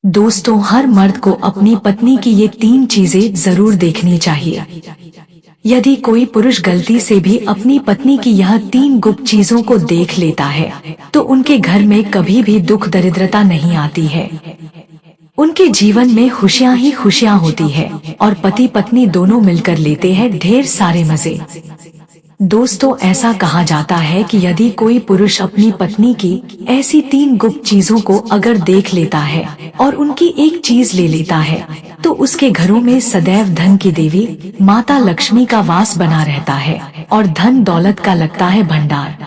दोस्तों, हर मर्द को अपनी पत्नी की ये 3 चीजें जरूर देखनी चाहिए। यदि कोई पुरुष गलती से भी अपनी पत्नी की यह 3 गुप्त चीजों को देख लेता है, तो उनके घर में कभी भी दुख दरिद्रता नहीं आती है। उनके जीवन में खुशियां ही खुशियां होती है और पति पत्नी दोनों मिलकर लेते हैं ढेर सारे मजे। दोस्तों, ऐसा कहा जाता है कि यदि कोई पुरुष अपनी पत्नी की ऐसी 3 गुप्त चीजों को अगर देख लेता है और उनकी एक चीज ले लेता है, तो उसके घरों में सदैव धन की देवी माता लक्ष्मी का वास बना रहता है और धन दौलत का लगता है भंडार।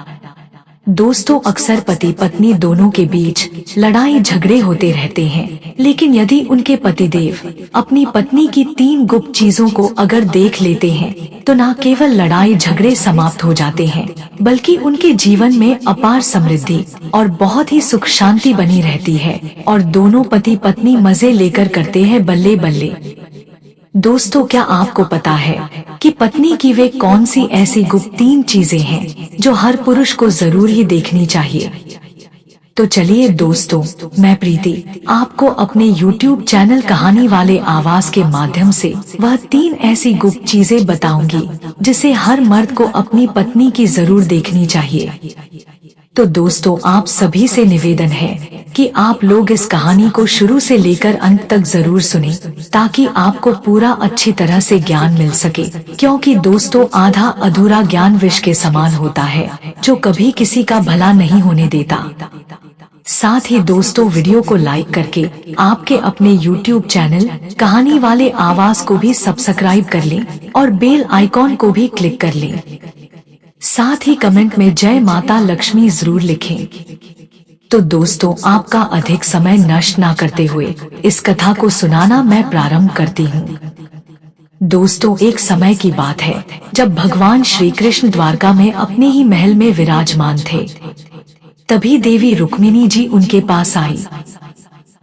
दोस्तों, अक्सर पति पत्नी दोनों के बीच लड़ाई झगड़े होते रहते हैं, लेकिन यदि उनके पतिदेव अपनी पत्नी की 3 गुप्त चीजों को अगर देख लेते हैं, तो न केवल लड़ाई झगड़े समाप्त हो जाते हैं, बल्कि उनके जीवन में अपार समृद्धि और बहुत ही सुख शांति बनी रहती है और दोनों पति पत्नी मजे लेकर करते हैं बल्ले बल्ले। दोस्तों, क्या आपको पता है कि पत्नी की वे कौन सी ऐसी गुप्त 3 चीजें हैं जो हर पुरुष को जरूर ही देखनी चाहिए? तो चलिए दोस्तों, मैं प्रीति आपको अपने YouTube चैनल कहानी वाले आवाज के माध्यम से वह 3 ऐसी गुप्त चीजें बताऊंगी जिसे हर मर्द को अपनी पत्नी की जरूर देखनी चाहिए। तो दोस्तों, आप सभी से निवेदन है कि आप लोग इस कहानी को शुरू से लेकर अंत तक जरूर सुनें, ताकि आपको पूरा अच्छी तरह से ज्ञान मिल सके। क्योंकि दोस्तों, आधा अधूरा ज्ञान विष के समान होता है जो कभी किसी का भला नहीं होने देता। साथ ही दोस्तों, वीडियो को लाइक करके आपके अपने YouTube चैनल कहानी वाले आवाज को भी सब्सक्राइब कर लें और बेल आइकॉन को भी क्लिक कर लें। साथ ही कमेंट में जय माता लक्ष्मी जरूर लिखें। तो दोस्तों, आपका अधिक समय नष्ट ना करते हुए इस कथा को सुनाना मैं प्रारंभ करती हूँ। दोस्तों, एक समय की बात है जब भगवान श्री कृष्ण द्वारका में अपने ही महल में विराजमान थे। तभी देवी रुक्मिणी जी उनके पास आई।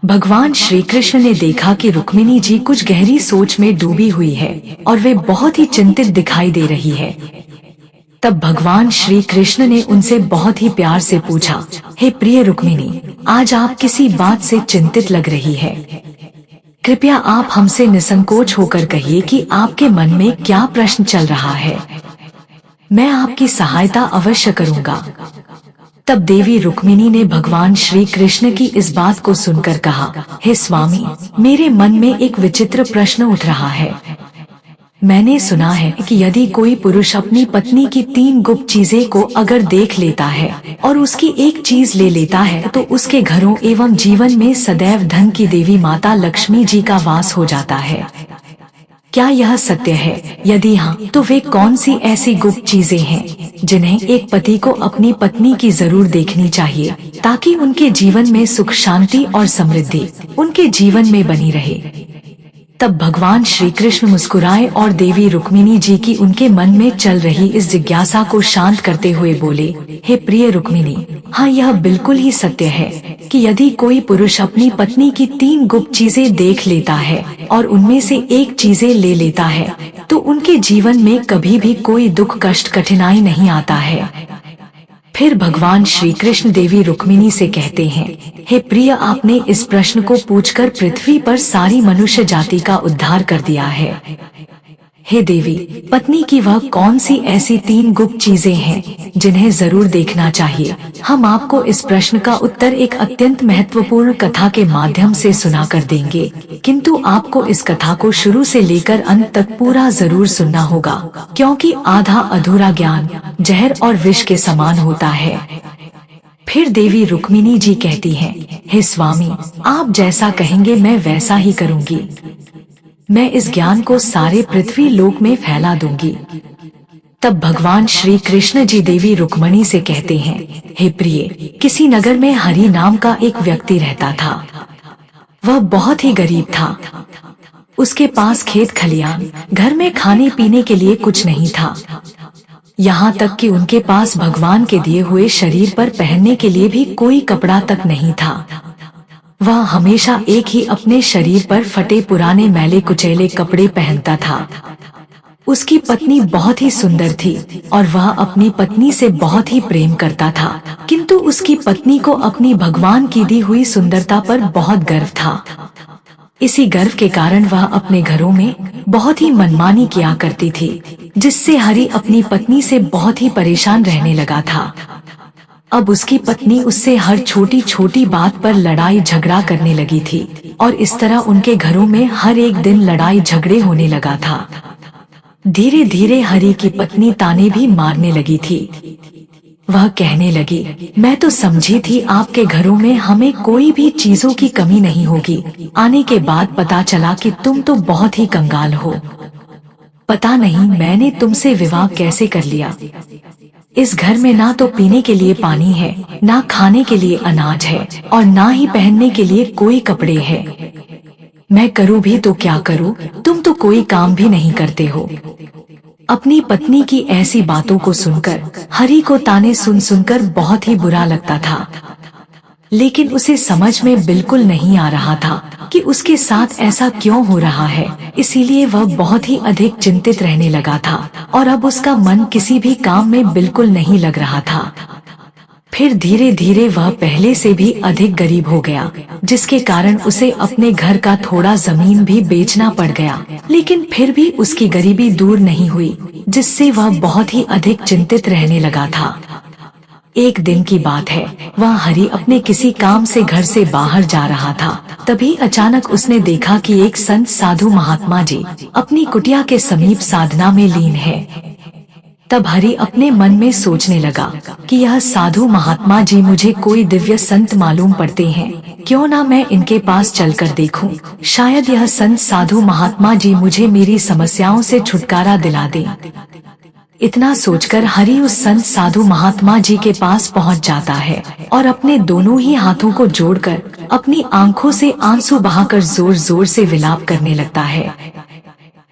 भगवान श्री कृष्ण ने देखा कि रुक्मिणी जी कुछ गहरी सोच में डूबी हुई है और वे बहुत ही चिंतित दिखाई दे रही है। तब भगवान श्री कृष्ण ने उनसे बहुत ही प्यार से पूछा, हे प्रिय रुक्मिणी, आज आप किसी बात से चिंतित लग रही है। कृपया आप हमसे निसंकोच होकर कहिए कि आपके मन में क्या प्रश्न चल रहा है। मैं आपकी सहायता अवश्य करूंगा। तब देवी रुक्मिणी ने भगवान श्री कृष्ण की इस बात को सुनकर कहा, हे स्वामी, मेरे मन में एक विचित्र प्रश्न उठ रहा है। मैंने सुना है कि यदि कोई पुरुष अपनी पत्नी की 3 गुप्त चीजें को अगर देख लेता है और उसकी एक चीज ले लेता है, तो उसके घरों एवं जीवन में सदैव धन की देवी माता लक्ष्मी जी का वास हो जाता है। क्या यह सत्य है? यदि हाँ, तो वे कौन सी ऐसी गुप्त चीजें हैं जिन्हें एक पति को अपनी पत्नी की जरूर देखनी चाहिए, ताकि उनके जीवन में सुख शांति और समृद्धि उनके जीवन में बनी रहे? तब भगवान श्री कृष्ण मुस्कुराए और देवी रुक्मिणी जी की उनके मन में चल रही इस जिज्ञासा को शांत करते हुए बोले, हे प्रिय रुक्मिणी, हाँ, यह बिल्कुल ही सत्य है कि यदि कोई पुरुष अपनी पत्नी की 3 गुप्त चीजें देख लेता है और उनमें से एक चीजें ले लेता है, तो उनके जीवन में कभी भी कोई दुख कष्ट कठिनाई नहीं आता है। फिर भगवान श्री कृष्ण देवी रुक्मिणी से कहते हैं, हे प्रिय, आपने इस प्रश्न को पूछकर पृथ्वी पर सारी मनुष्य जाति का उद्धार कर दिया है। हे देवी, पत्नी की वह कौन सी ऐसी 3 गुप्त चीजें हैं जिन्हें जरूर देखना चाहिए? हम आपको इस प्रश्न का उत्तर एक अत्यंत महत्वपूर्ण कथा के माध्यम से सुना कर देंगे, किंतु आपको इस कथा को शुरू से लेकर अंत तक पूरा जरूर सुनना होगा, क्योंकि आधा अधूरा ज्ञान जहर और विष के समान होता है। फिर देवी रुक्मिणी जी कहती हैं, हे स्वामी, आप जैसा कहेंगे मैं वैसा ही करूंगी। मैं इस ज्ञान को सारे पृथ्वी लोक में फैला दूंगी। तब भगवान श्री कृष्ण जी देवी रुक्मिणी से कहते हैं, हे प्रिय, किसी नगर में हरि नाम का एक व्यक्ति रहता था। वह बहुत ही गरीब था। उसके पास खेत खलियान, घर में खाने पीने के लिए कुछ नहीं था। यहाँ तक कि उनके पास भगवान के दिए हुए शरीर पर पहनने के लिए भी कोई कपड़ा तक नहीं था। वह हमेशा एक ही अपने शरीर पर फटे पुराने मैले कुचैले कपड़े पहनता था। उसकी पत्नी बहुत ही सुंदर थी और वह अपनी पत्नी से बहुत ही प्रेम करता था, किंतु उसकी पत्नी को अपनी भगवान की दी हुई सुंदरता पर बहुत गर्व था। इसी गर्व के कारण वह अपने घरों में बहुत ही मनमानी किया करती थी, जिससे हरि अपनी पत्नी से बहुत ही परेशान रहने लगा था। अब उसकी पत्नी उससे हर छोटी छोटी बात पर लड़ाई झगड़ा करने लगी थी और इस तरह उनके घरों में हर एक दिन लड़ाई झगड़े होने लगा था। धीरे धीरे हरि की पत्नी ताने भी मारने लगी थी। वह कहने लगी, मैं तो समझी थी आपके घरों में हमें कोई भी चीजों की कमी नहीं होगी, आने के बाद पता चला कि तुम तो बहुत ही कंगाल हो। पता नहीं मैंने तुमसे विवाह कैसे कर लिया। इस घर में ना तो पीने के लिए पानी है, ना खाने के लिए अनाज है और ना ही पहनने के लिए कोई कपड़े हैं। मैं करूँ भी तो क्या करूँ, तुम तो कोई काम भी नहीं करते हो। अपनी पत्नी की ऐसी बातों को सुनकर हरि को ताने सुन सुनकर बहुत ही बुरा लगता था, लेकिन उसे समझ में बिल्कुल नहीं आ रहा था कि उसके साथ ऐसा क्यों हो रहा है। इसीलिए वह बहुत ही अधिक चिंतित रहने लगा था और अब उसका मन किसी भी काम में बिल्कुल नहीं लग रहा था। फिर धीरे धीरे वह पहले से भी अधिक गरीब हो गया, जिसके कारण उसे अपने घर का थोड़ा जमीन भी बेचना पड़ गया। लेकिन फिर भी उसकी गरीबी दूर नहीं हुई, जिससे वह बहुत ही अधिक चिंतित रहने लगा था। एक दिन की बात है, वह हरि अपने किसी काम से घर से बाहर जा रहा था। तभी अचानक उसने देखा कि एक संत साधु महात्मा जी अपनी कुटिया के समीप साधना में लीन है। तब हरि अपने मन में सोचने लगा कि यह साधु महात्मा जी मुझे कोई दिव्य संत मालूम पड़ते हैं, क्यों ना मैं इनके पास चलकर देखूं। शायद यह संत साधु महात्मा जी मुझे मेरी समस्याओं से छुटकारा दिला दें। इतना सोचकर हरि उस संत साधु महात्मा जी के पास पहुंच जाता है और अपने दोनों ही हाथों को जोड़कर अपनी आंखों से आंसू बहाकर जोर जोर से विलाप करने लगता है।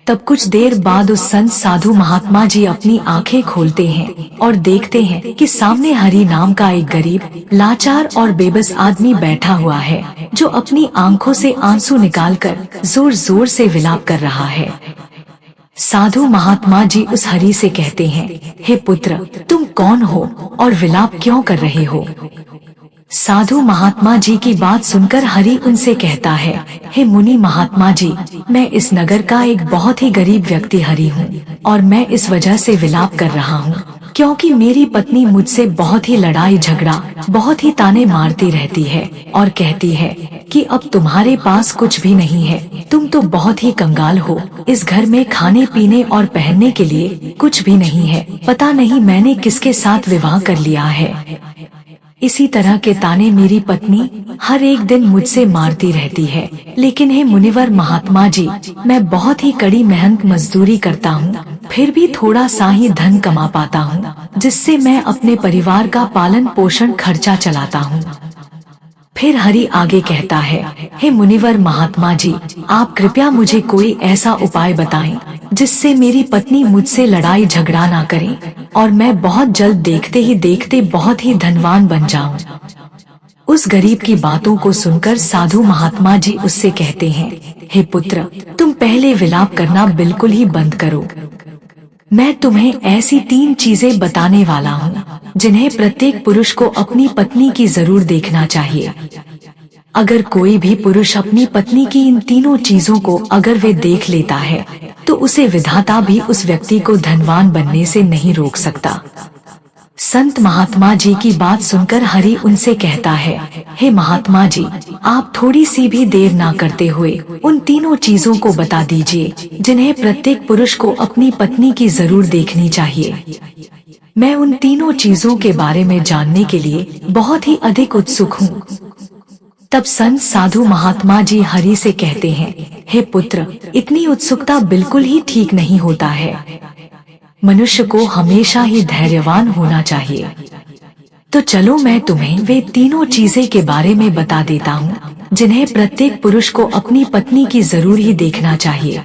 तब कुछ देर बाद उस संत साधु महात्मा जी अपनी आंखें खोलते हैं और देखते हैं कि सामने हरि नाम का एक गरीब, लाचार और बेबस आदमी बैठा हुआ है, जो अपनी आंखों से आंसू निकालकर जोर जोर से विलाप कर रहा है। साधु महात्मा जी उस हरि से कहते हैं, हे पुत्र, तुम कौन हो और विलाप क्यों कर रहे हो। साधु महात्मा जी की बात सुनकर हरि उनसे कहता है, हे मुनि महात्मा जी, मैं इस नगर का एक बहुत ही गरीब व्यक्ति हरि हूँ और मैं इस वजह से विलाप कर रहा हूँ क्योंकि मेरी पत्नी मुझसे बहुत ही लड़ाई झगड़ा, बहुत ही ताने मारती रहती है और कहती है कि अब तुम्हारे पास कुछ भी नहीं है, तुम तो बहुत ही कंगाल हो। इस घर में खाने पीने और पहनने के लिए कुछ भी नहीं है। पता नहीं मैंने किसके साथ विवाह कर लिया है। इसी तरह के ताने मेरी पत्नी हर एक दिन मुझसे मारती रहती है। लेकिन हे मुनिवर महात्मा जी, मैं बहुत ही कड़ी मेहनत मजदूरी करता हूँ, फिर भी थोड़ा सा ही धन कमा पाता हूँ, जिससे मैं अपने परिवार का पालन पोषण खर्चा चलाता हूँ। फिर हरि आगे कहता है, हे मुनिवर महात्मा जी, आप कृपया मुझे कोई ऐसा उपाय बताएं जिससे मेरी पत्नी मुझसे लड़ाई झगड़ा ना करे और मैं बहुत जल्द देखते ही देखते बहुत ही धनवान बन जाऊं। उस गरीब की बातों को सुनकर साधु महात्मा जी उससे कहते हैं, हे पुत्र, तुम पहले विलाप करना बिल्कुल ही बंद करो। मैं तुम्हें ऐसी 3 चीजें बताने वाला हूँ जिन्हें प्रत्येक पुरुष को अपनी पत्नी की जरूर देखना चाहिए। अगर कोई भी पुरुष अपनी पत्नी की इन तीनों चीजों को अगर वे देख लेता है तो उसे विधाता भी उस व्यक्ति को धनवान बनने से नहीं रोक सकता। संत महात्मा जी की बात सुनकर हरि उनसे कहता है, हे महात्मा जी, आप थोड़ी सी भी देर ना करते हुए उन तीनों चीजों को बता दीजिए जिन्हें प्रत्येक पुरुष को अपनी पत्नी की जरूर देखनी चाहिए। मैं उन तीनों चीजों के बारे में जानने के लिए बहुत ही अधिक उत्सुक हूँ। तब संत साधु महात्मा जी हरि से कहते हैं, हे पुत्र, इतनी उत्सुकता बिल्कुल ही ठीक नहीं होता है। मनुष्य को हमेशा ही धैर्यवान होना चाहिए। तो चलो मैं तुम्हें वे तीनों चीजें के बारे में बता देता हूँ जिन्हें प्रत्येक पुरुष को अपनी पत्नी की जरूर ही देखना चाहिए।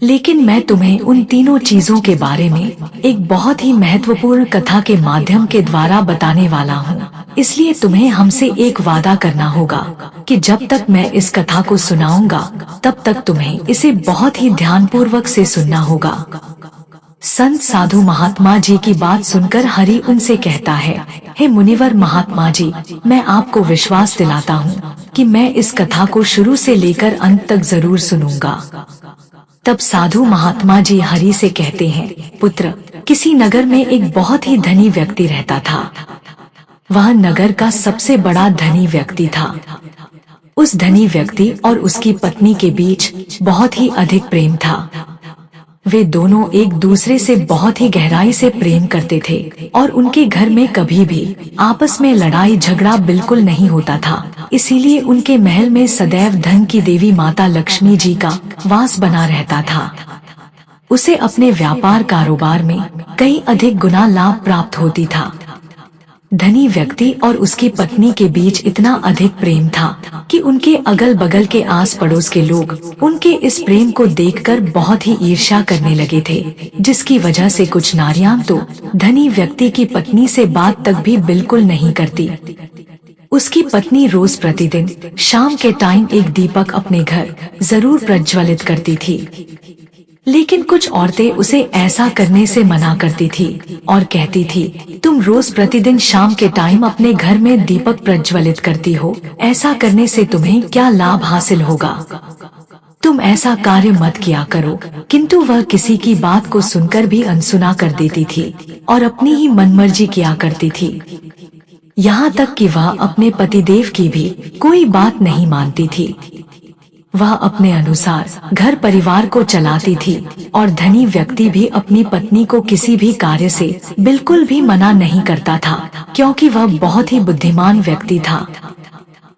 लेकिन मैं तुम्हें उन तीनों चीजों के बारे में एक बहुत ही महत्वपूर्ण कथा के माध्यम के द्वारा बताने वाला हूँ। इसलिए तुम्हें हमसे एक वादा करना होगा कि जब तक मैं इस कथा को सुनाऊंगा तब तक तुम्हें इसे बहुत ही ध्यानपूर्वक से सुनना होगा। संत साधु महात्मा जी की बात सुनकर हरि उनसे कहता है, हे मुनिवर महात्मा जी, मैं आपको विश्वास दिलाता हूँ कि मैं इस कथा को शुरू से लेकर अंत तक जरूर सुनूंगा। तब साधु महात्मा जी हरि से कहते हैं, पुत्र, किसी नगर में एक बहुत ही धनी व्यक्ति रहता था। वह नगर का सबसे बड़ा धनी व्यक्ति था। उस धनी व्यक्ति और उसकी पत्नी के बीच बहुत ही अधिक प्रेम था। वे दोनों एक दूसरे से बहुत ही गहराई से प्रेम करते थे और उनके घर में कभी भी आपस में लड़ाई झगड़ा बिल्कुल नहीं होता था। इसीलिए उनके महल में सदैव धन की देवी माता लक्ष्मी जी का वास बना रहता था। उसे अपने व्यापार कारोबार में कई अधिक गुना लाभ प्राप्त होती था। धनी व्यक्ति और उसकी पत्नी के बीच इतना अधिक प्रेम था कि उनके अगल बगल के आस पड़ोस के लोग उनके इस प्रेम को देखकर बहुत ही ईर्ष्या करने लगे थे, जिसकी वजह से कुछ नारियां तो धनी व्यक्ति की पत्नी से बात तक भी बिल्कुल नहीं करती। उसकी पत्नी रोज प्रतिदिन शाम के टाइम एक दीपक अपने घर जरूर प्रज्वलित करती थी, लेकिन कुछ औरतें उसे ऐसा करने से मना करती थी और कहती थी, तुम रोज प्रतिदिन शाम के टाइम अपने घर में दीपक प्रज्वलित करती हो, ऐसा करने से तुम्हें क्या लाभ हासिल होगा? तुम ऐसा कार्य मत किया करो। किंतु वह किसी की बात को सुनकर भी अनसुना कर देती थी और अपनी ही मनमर्जी किया करती थी। यहाँ तक कि वह अपने पतिदेव की भी कोई बात नहीं मानती थी। वह अपने अनुसार घर परिवार को चलाती थी और धनी व्यक्ति भी अपनी पत्नी को किसी भी कार्य से बिल्कुल भी मना नहीं करता था, क्योंकि वह बहुत ही बुद्धिमान व्यक्ति था।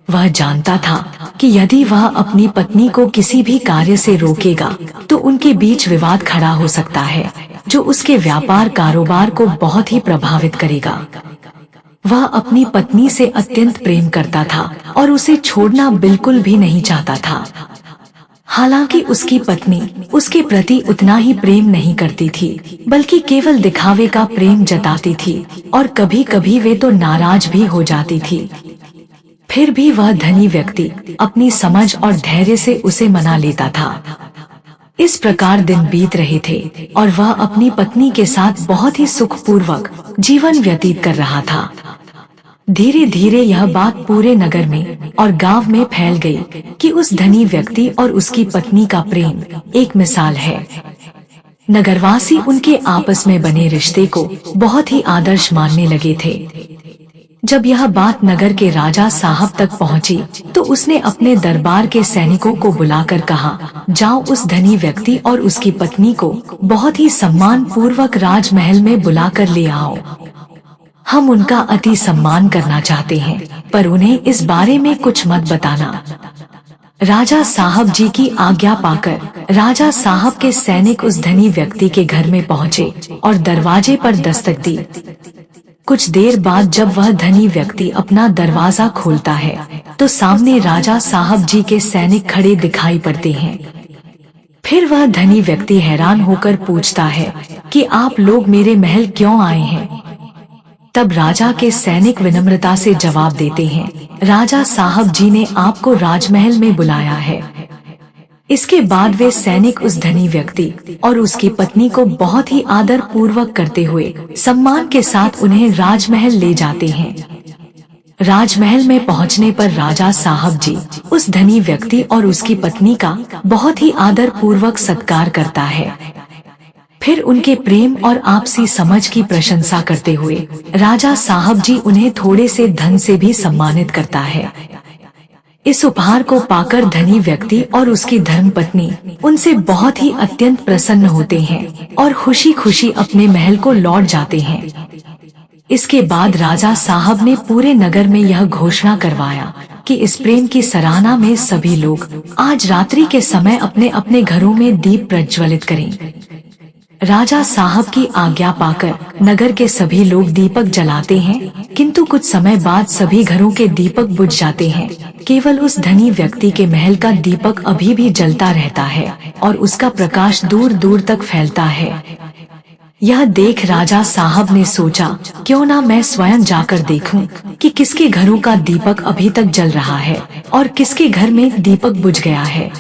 वह जानता था कि यदि वह अपनी पत्नी को किसी भी कार्य से रोकेगा तो उनके बीच विवाद खड़ा हो सकता है, जो उसके व्यापार कारोबार को बहुत ही प्रभावित करेगा। वह अपनी पत्नी से अत्यंत प्रेम करता था और उसे छोड़ना बिल्कुल भी नहीं चाहता था। हालांकि उसकी पत्नी उसके प्रति उतना ही प्रेम नहीं करती थी, बल्कि केवल दिखावे का प्रेम जताती थी और कभी कभी वे तो नाराज भी हो जाती थी। फिर भी वह धनी व्यक्ति अपनी समझ और धैर्य से उसे मना लेता था। इस प्रकार दिन बीत रहे थे और वह अपनी पत्नी के साथ बहुत ही सुखपूर्वक जीवन व्यतीत कर रहा था। धीरे धीरे यह बात पूरे नगर में और गांव में फैल गई कि उस धनी व्यक्ति और उसकी पत्नी का प्रेम एक मिसाल है। नगरवासी उनके आपस में बने रिश्ते को बहुत ही आदर्श मानने लगे थे। जब यह बात नगर के राजा साहब तक पहुंची, तो उसने अपने दरबार के सैनिकों को बुलाकर कहा, जाओ उस धनी व्यक्ति और उसकी पत्नी को बहुत ही सम्मान पूर्वक राजमहल में बुलाकर ले आओ। हम उनका अति सम्मान करना चाहते हैं, पर उन्हें इस बारे में कुछ मत बताना। राजा साहब जी की आज्ञा पाकर राजा साहब के सैनिक उस धनी व्यक्ति के घर में पहुँचे और दरवाजे पर दस्तक दी। कुछ देर बाद जब वह धनी व्यक्ति अपना दरवाजा खोलता है, तो सामने राजा साहब जी के सैनिक खड़े दिखाई पड़ते हैं। फिर वह धनी व्यक्ति हैरान होकर पूछता है कि आप लोग मेरे महल क्यों आए हैं? तब राजा के सैनिक विनम्रता से जवाब देते हैं, राजा साहब जी ने आपको राजमहल में बुलाया है। इसके बाद वे सैनिक उस धनी व्यक्ति और उसकी पत्नी को बहुत ही आदर पूर्वक करते हुए सम्मान के साथ उन्हें राजमहल ले जाते हैं। राजमहल में पहुंचने पर राजा साहब जी उस धनी व्यक्ति और उसकी पत्नी का बहुत ही आदर पूर्वक सत्कार करता है। फिर उनके प्रेम और आपसी समझ की प्रशंसा करते हुए राजा साहब जी उन्हें थोड़े से धन से भी सम्मानित करता है। इस उपहार को पाकर धनी व्यक्ति और उसकी धर्मपत्नी उनसे बहुत ही अत्यंत प्रसन्न होते हैं और खुशी खुशी अपने महल को लौट जाते हैं। इसके बाद राजा साहब ने पूरे नगर में यह घोषणा करवाया कि इस प्रेम की सराहना में सभी लोग आज रात्रि के समय अपने अपने घरों में दीप प्रज्वलित करें। राजा साहब की आज्ञा पाकर नगर के सभी लोग दीपक जलाते हैं, किंतु कुछ समय बाद सभी घरों के दीपक बुझ जाते हैं। केवल उस धनी व्यक्ति के महल का दीपक अभी भी जलता रहता है और उसका प्रकाश दूर दूर तक फैलता है। यह देख राजा साहब ने सोचा, क्यों ना मैं स्वयं जाकर देखूं कि किसके घरों का दीपक अभी तक जल रहा है और किसके घर में दीपक बुझ गया है।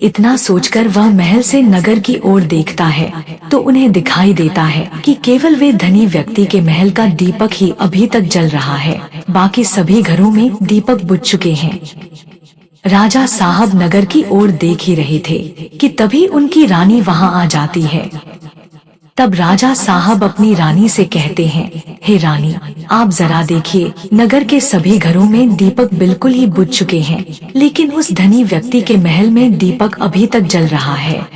इतना सोचकर वह महल से नगर की ओर देखता है तो उन्हें दिखाई देता है कि केवल वे धनी व्यक्ति के महल का दीपक ही अभी तक जल रहा है, बाकी सभी घरों में दीपक बुझ चुके हैं। राजा साहब नगर की ओर देख ही रहे थे कि तभी उनकी रानी वहां आ जाती है। तब राजा साहब अपनी रानी से कहते हैं, हे रानी, आप जरा देखिए, नगर के सभी घरों में दीपक बिल्कुल ही बुझ चुके हैं, लेकिन उस धनी व्यक्ति के महल में दीपक अभी तक जल रहा है।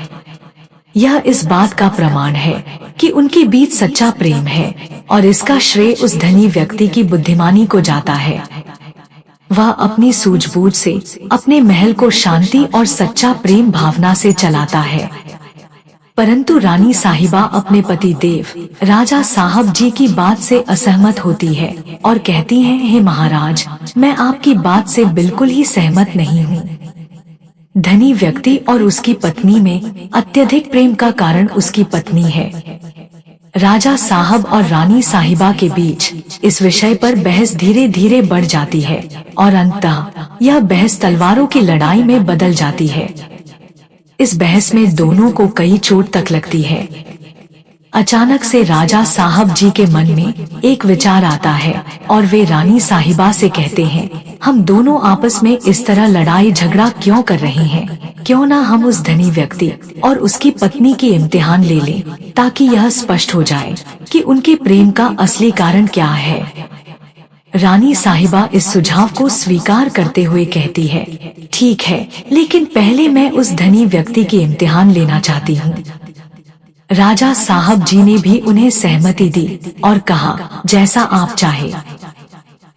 यह इस बात का प्रमाण है कि उनके बीच सच्चा प्रेम है और इसका श्रेय उस धनी व्यक्ति की बुद्धिमानी को जाता है। वह अपनी सूझबूझ से अपने महल को शांति और सच्चा प्रेम भावना से चलाता है। परंतु रानी साहिबा अपने पति देव राजा साहब जी की बात से असहमत होती है और कहती हैं, हे महाराज, मैं आपकी बात से बिल्कुल ही सहमत नहीं हूँ। धनी व्यक्ति और उसकी पत्नी में अत्यधिक प्रेम का कारण उसकी पत्नी है। राजा साहब और रानी साहिबा के बीच इस विषय पर बहस धीरे धीरे बढ़ जाती है और अंततः यह बहस तलवारों की लड़ाई में बदल जाती है। इस बहस में दोनों को कई चोट तक लगती है। अचानक से राजा साहब जी के मन में एक विचार आता है और वे रानी साहिबा से कहते हैं, हम दोनों आपस में इस तरह लड़ाई झगड़ा क्यों कर रहे हैं, क्यों ना हम उस धनी व्यक्ति और उसकी पत्नी की इम्तिहान ले लें ताकि यह स्पष्ट हो जाए कि उनके प्रेम का असली कारण क्या है। रानी साहिबा इस सुझाव को स्वीकार करते हुए कहती है, ठीक है, लेकिन पहले मैं उस धनी व्यक्ति की इम्तिहान लेना चाहती हूँ। राजा साहब जी ने भी उन्हें सहमति दी और कहा, जैसा आप चाहे।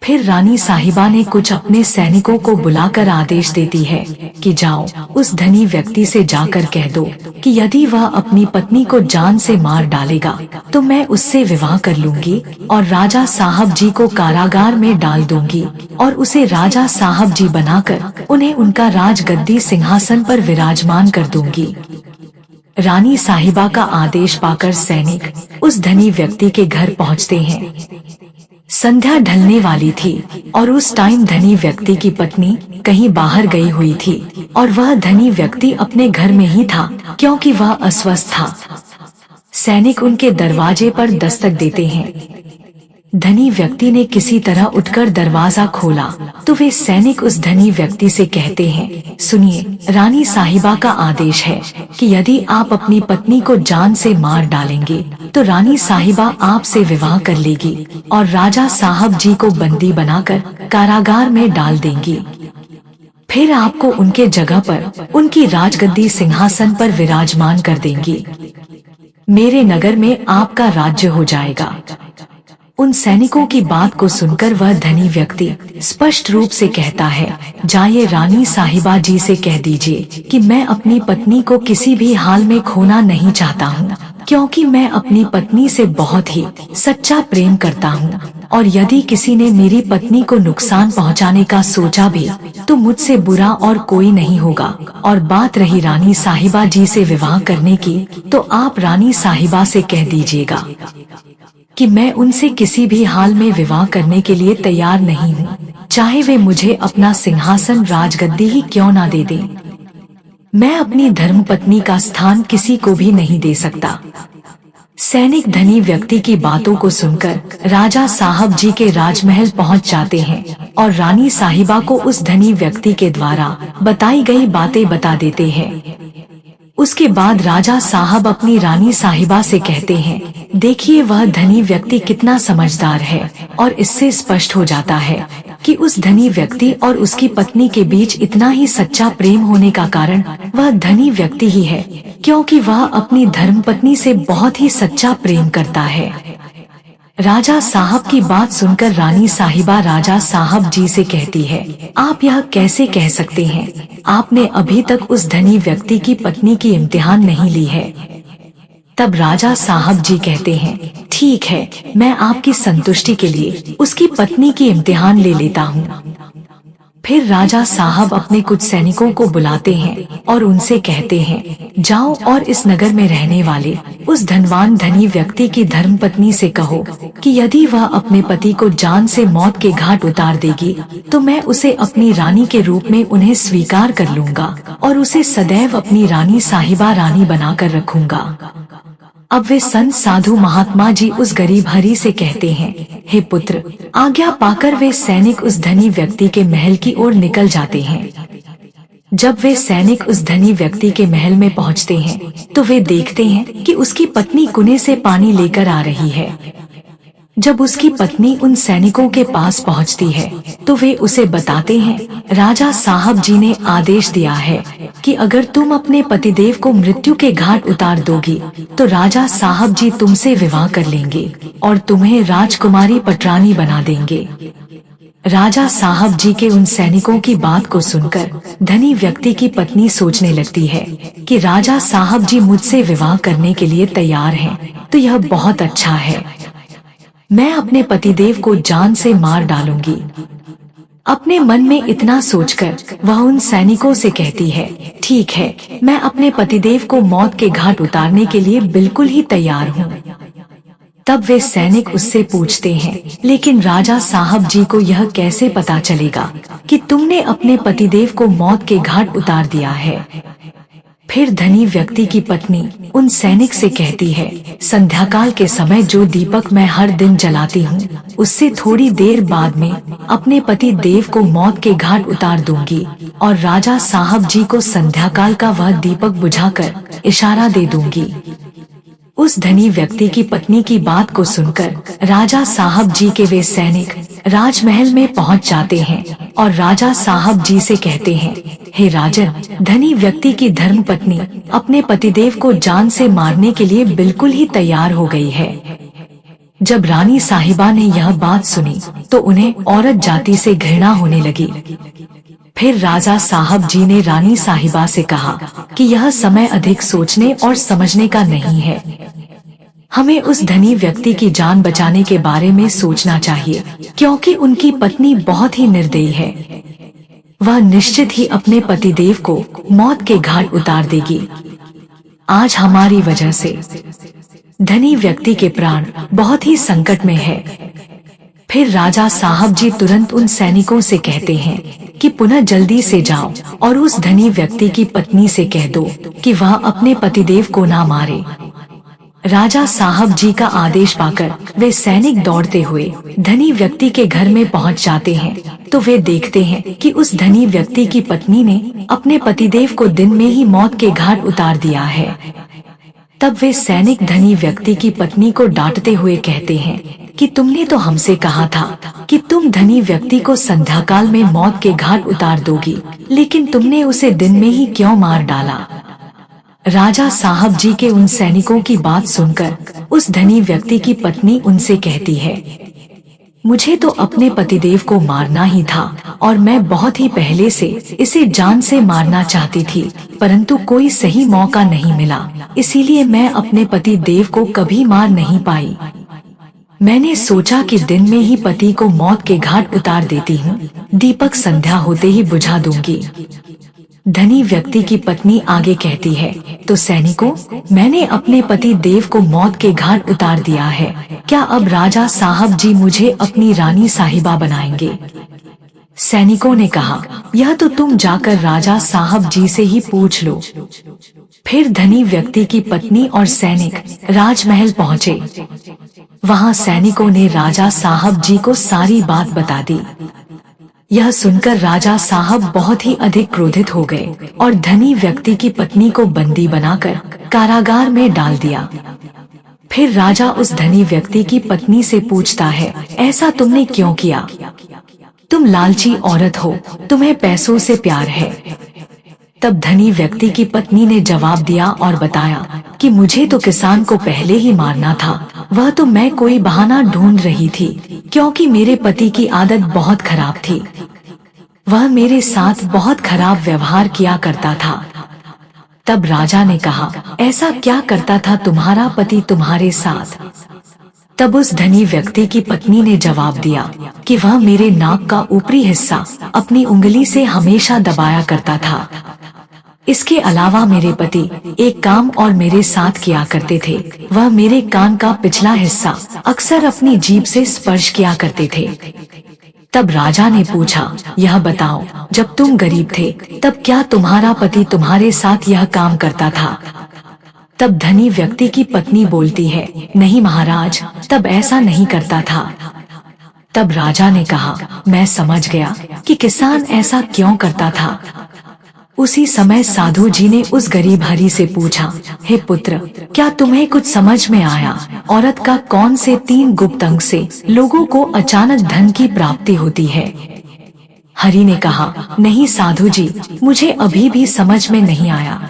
फिर रानी साहिबा ने कुछ अपने सैनिकों को बुलाकर आदेश देती है कि जाओ, उस धनी व्यक्ति से जाकर कह दो कि यदि वह अपनी पत्नी को जान से मार डालेगा तो मैं उससे विवाह कर लूंगी और राजा साहब जी को कारागार में डाल दूंगी और उसे राजा साहब जी बनाकर उन्हें उनका राजगद्दी सिंहासन पर विराजमान कर दूंगी। रानी साहिबा का आदेश पाकर सैनिक उस धनी व्यक्ति के घर पहुंचते हैं। संध्या ढलने वाली थी और उस टाइम धनी व्यक्ति की पत्नी कहीं बाहर गई हुई थी और वह धनी व्यक्ति अपने घर में ही था क्योंकि वह अस्वस्थ था। सैनिक उनके दरवाजे पर दस्तक देते हैं। धनी व्यक्ति ने किसी तरह उठकर दरवाजा खोला तो वे सैनिक उस धनी व्यक्ति से कहते हैं, सुनिए, रानी साहिबा का आदेश है कि यदि आप अपनी पत्नी को जान से मार डालेंगे तो रानी साहिबा आपसे विवाह कर लेगी और राजा साहब जी को बंदी बनाकर कारागार में डाल देंगी। फिर आपको उनके जगह पर उनकी राजगद्दी सिंहासन पर विराजमान कर देंगी। मेरे नगर में आपका राज्य हो जाएगा। उन सैनिकों की बात को सुनकर वह धनी व्यक्ति स्पष्ट रूप से कहता है, जाइए रानी साहिबा जी से कह दीजिए कि मैं अपनी पत्नी को किसी भी हाल में खोना नहीं चाहता हूँ, क्योंकि मैं अपनी पत्नी से बहुत ही सच्चा प्रेम करता हूँ और यदि किसी ने मेरी पत्नी को नुकसान पहुँचाने का सोचा भी तो मुझसे बुरा और कोई नहीं होगा। और बात रही रानी साहिबा जी से विवाह करने की, तो आप रानी साहिबा से कह दीजिएगा कि मैं उनसे किसी भी हाल में विवाह करने के लिए तैयार नहीं हूँ, चाहे वे मुझे अपना सिंहासन राजगद्दी ही क्यों ना दे दें। मैं अपनी धर्मपत्नी का स्थान किसी को भी नहीं दे सकता। सैनिक धनी व्यक्ति की बातों को सुनकर राजा साहब जी के राजमहल पहुंच जाते हैं और रानी साहिबा को उस धनी व्यक्ति के द्वारा बताई गई बातें बता देते हैं। उसके बाद राजा साहब अपनी रानी साहिबा से कहते हैं, देखिए वह धनी व्यक्ति कितना समझदार है और इससे स्पष्ट हो जाता है कि उस धनी व्यक्ति और उसकी पत्नी के बीच इतना ही सच्चा प्रेम होने का कारण वह धनी व्यक्ति ही है, क्योंकि वह अपनी धर्मपत्नी से बहुत ही सच्चा प्रेम करता है। राजा साहब की बात सुनकर रानी साहिबा राजा साहब जी से कहती है, आप यह कैसे कह सकते हैं, आपने अभी तक उस धनी व्यक्ति की पत्नी की इम्तिहान नहीं ली है। तब राजा साहब जी कहते हैं, ठीक है, मैं आपकी संतुष्टि के लिए उसकी पत्नी की इम्तिहान ले लेता हूँ। फिर राजा साहब अपने कुछ सैनिकों को बुलाते हैं और उनसे कहते हैं, जाओ और इस नगर में रहने वाले उस धनवान धनी व्यक्ति की धर्मपत्नी से कहो कि यदि वह अपने पति को जान से मौत के घाट उतार देगी तो मैं उसे अपनी रानी के रूप में उन्हें स्वीकार कर लूंगा और उसे सदैव अपनी रानी साहिबा रानी बनाकर रखूंगा। अब वे संत साधु महात्मा जी उस गरीब हरी से कहते हैं, हे पुत्र, आज्ञा पाकर वे सैनिक उस धनी व्यक्ति के महल की ओर निकल जाते हैं। जब वे सैनिक उस धनी व्यक्ति के महल में पहुंचते हैं तो वे देखते हैं कि उसकी पत्नी कुएं से पानी लेकर आ रही है। जब उसकी पत्नी उन सैनिकों के पास पहुंचती है तो वे उसे बताते हैं, राजा साहब जी ने आदेश दिया है कि अगर तुम अपने पतिदेव को मृत्यु के घाट उतार दोगी तो राजा साहब जी तुमसे विवाह कर लेंगे और तुम्हें राजकुमारी पटरानी बना देंगे। राजा साहब जी के उन सैनिकों की बात को सुनकर धनी व्यक्ति की पत्नी सोचने लगती है कि राजा साहब जी मुझसे विवाह करने के लिए तैयार हैं, तो यह बहुत अच्छा है। मैं अपने पतिदेव को जान से मार डालूंगी। अपने मन में इतना सोचकर वह उन सैनिकों से कहती है, ठीक है, मैं अपने पतिदेव को मौत के घाट उतारने के लिए बिल्कुल ही तैयार हूँ। तब वे सैनिक उससे पूछते हैं, लेकिन राजा साहब जी को यह कैसे पता चलेगा कि तुमने अपने पतिदेव को मौत के घाट उतार दिया है? फिर धनी व्यक्ति की पत्नी उन सैनिक से कहती है, संध्याकाल के समय जो दीपक मैं हर दिन जलाती हूँ उससे थोड़ी देर बाद में अपने पति देव को मौत के घाट उतार दूंगी और राजा साहब जी को संध्याकाल का वह दीपक बुझाकर इशारा दे दूंगी। उस धनी व्यक्ति की पत्नी की बात को सुनकर राजा साहब जी के वे सैनिक राजमहल में पहुंच जाते हैं और राजा साहब जी से कहते हैं, हे राजन, धनी व्यक्ति की धर्मपत्नी अपने पतिदेव को जान से मारने के लिए बिल्कुल ही तैयार हो गई है। जब रानी साहिबा ने यह बात सुनी तो उन्हें औरत जाति से घृणा होने लगी। फिर राजा साहब जी ने रानी साहिबा से कहा कि यह समय अधिक सोचने और समझने का नहीं है। हमें उस धनी व्यक्ति की जान बचाने के बारे में सोचना चाहिए, क्योंकि उनकी पत्नी बहुत ही निर्दयी है। वह निश्चित ही अपने पतिदेव को मौत के घाट उतार देगी। आज हमारी वजह से धनी व्यक्ति के प्राण बहुत ही संकट में है। फिर राजा साहब जी तुरंत उन सैनिकों से कहते हैं कि पुनः जल्दी से जाओ और उस धनी व्यक्ति की पत्नी से कह दो कि वह अपने पतिदेव को ना मारे। राजा साहब जी का आदेश पाकर वे सैनिक दौड़ते हुए धनी व्यक्ति के घर में पहुंच जाते हैं तो वे देखते हैं कि उस धनी व्यक्ति की पत्नी ने अपने पतिदेव को दिन में ही मौत के घाट उतार दिया है। तब वे सैनिक धनी व्यक्ति की पत्नी को डांटते हुए कहते हैं कि तुमने तो हमसे कहा था कि तुम धनी व्यक्ति को संध्याकाल में मौत के घाट उतार दोगी, लेकिन तुमने उसे दिन में ही क्यों मार डाला? राजा साहब जी के उन सैनिकों की बात सुनकर उस धनी व्यक्ति की पत्नी उनसे कहती है, मुझे तो अपने पतिदेव को मारना ही था और मैं बहुत ही पहले से इसे जान से मारना चाहती थी, परंतु कोई सही मौका नहीं मिला, इसीलिए मैं अपने पति देव को कभी मार नहीं पाई। मैंने सोचा कि दिन में ही पति को मौत के घाट उतार देती हूँ, दीपक संध्या होते ही बुझा दूंगी। धनी व्यक्ति की पत्नी आगे कहती है, तो सैनिकों, मैंने अपने पति देव को मौत के घाट उतार दिया है, क्या अब राजा साहब जी मुझे अपनी रानी साहिबा बनाएंगे? सैनिकों ने कहा, यह तो तुम जाकर राजा साहब जी से ही पूछ लो। फिर धनी व्यक्ति की पत्नी और सैनिक राजमहल पहुँचे। वहाँ सैनिकों ने राजा साहब जी को सारी बात बता दी। यह सुनकर राजा साहब बहुत ही अधिक क्रोधित हो गए और धनी व्यक्ति की पत्नी को बंदी बनाकर कारागार में डाल दिया। फिर राजा उस धनी व्यक्ति की पत्नी से पूछता है, ऐसा तुमने क्यों किया? तुम लालची औरत हो, तुम्हें पैसों से प्यार है। तब धनी व्यक्ति की पत्नी ने जवाब दिया और बताया कि मुझे तो किसान को पहले ही मारना था, वह तो मैं कोई बहाना ढूंढ रही थी, क्योंकि मेरे पति की आदत बहुत खराब थी। वह मेरे साथ बहुत खराब व्यवहार किया करता था। तब राजा ने कहा, ऐसा क्या करता था तुम्हारा पति तुम्हारे साथ? तब उस धनी व्यक्ति की पत्नी ने जवाब दिया कि वह मेरे नाक का ऊपरी हिस्सा अपनी उंगली से हमेशा दबाया करता था। इसके अलावा मेरे पति एक काम और मेरे साथ किया करते थे, वह मेरे कान का पिछला हिस्सा अक्सर अपनी जीभ से स्पर्श किया करते थे। तब राजा ने पूछा, यह बताओ, जब तुम गरीब थे तब क्या तुम्हारा पति तुम्हारे साथ यह काम करता था? तब धनी व्यक्ति की पत्नी बोलती है, नहीं महाराज, तब ऐसा नहीं करता था। तब राजा ने कहा, मैं समझ गया कि किसान ऐसा क्यों करता था। उसी समय साधु जी ने उस गरीब हरी से पूछा, हे पुत्र, क्या तुम्हें कुछ समझ में आया? औरत का कौन से 3 गुप्त अंग से लोगों को अचानक धन की प्राप्ति होती है? हरि ने कहा, नहीं साधु जी, मुझे अभी भी समझ में नहीं आया।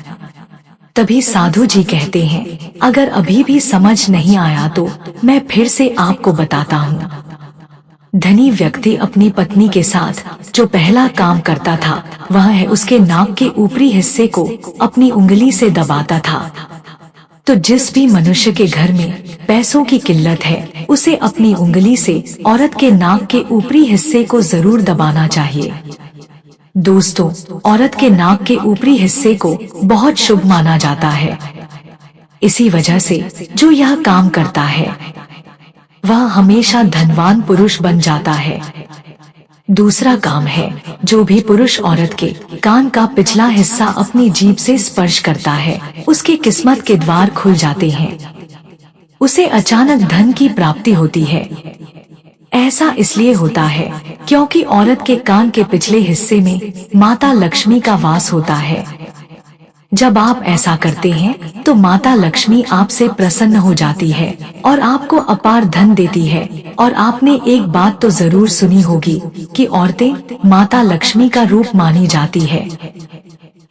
तभी साधु जी कहते हैं, अगर अभी भी समझ नहीं आया तो मैं फिर से आपको बताता हूँ। धनी व्यक्ति अपनी पत्नी के साथ जो पहला काम करता था वह है उसके नाक के ऊपरी हिस्से को अपनी उंगली से दबाता था। तो जिस भी मनुष्य के घर में पैसों की किल्लत है उसे अपनी उंगली से औरत के नाक के ऊपरी हिस्से को जरूर दबाना चाहिए। दोस्तों, औरत के नाक के ऊपरी हिस्से को बहुत शुभ माना जाता है। इसी वजह से जो यह काम करता है वह हमेशा धनवान पुरुष बन जाता है। दूसरा काम है, जो भी पुरुष औरत के कान का पिछला हिस्सा अपनी जीभ से स्पर्श करता है उसके किस्मत के द्वार खुल जाते हैं, उसे अचानक धन की प्राप्ति होती है। ऐसा इसलिए होता है क्योंकि औरत के कान के पिछले हिस्से में माता लक्ष्मी का वास होता है। जब आप ऐसा करते हैं तो माता लक्ष्मी आपसे प्रसन्न हो जाती है और आपको अपार धन देती है। और आपने एक बात तो जरूर सुनी होगी कि औरतें माता लक्ष्मी का रूप मानी जाती है।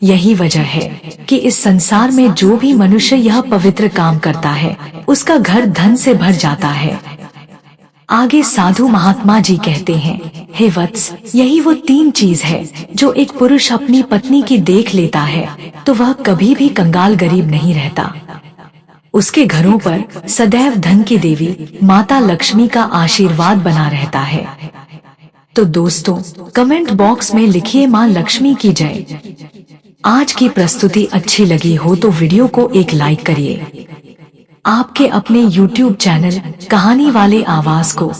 यही वजह है कि इस संसार में जो भी मनुष्य यह पवित्र काम करता है उसका घर धन से भर जाता है। आगे साधु महात्मा जी कहते हैं, हे वत्स, यही वो 3 चीज है जो एक पुरुष अपनी पत्नी की देख लेता है तो वह कभी भी कंगाल गरीब नहीं रहता। उसके घरों पर सदैव धन की देवी माता लक्ष्मी का आशीर्वाद बना रहता है। तो दोस्तों, कमेंट बॉक्स में लिखिए माँ लक्ष्मी की जय। आज की प्रस्तुति अच्छी लगी हो तो वीडियो को एक लाइक करिए। आपके अपने YouTube चैनल कहानी वाले आवाज को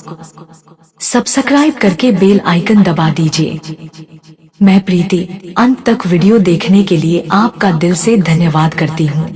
सब्सक्राइब करके बेल आइकन दबा दीजिए। मैं प्रीति अंत तक वीडियो देखने के लिए आपका दिल से धन्यवाद करती हूँ।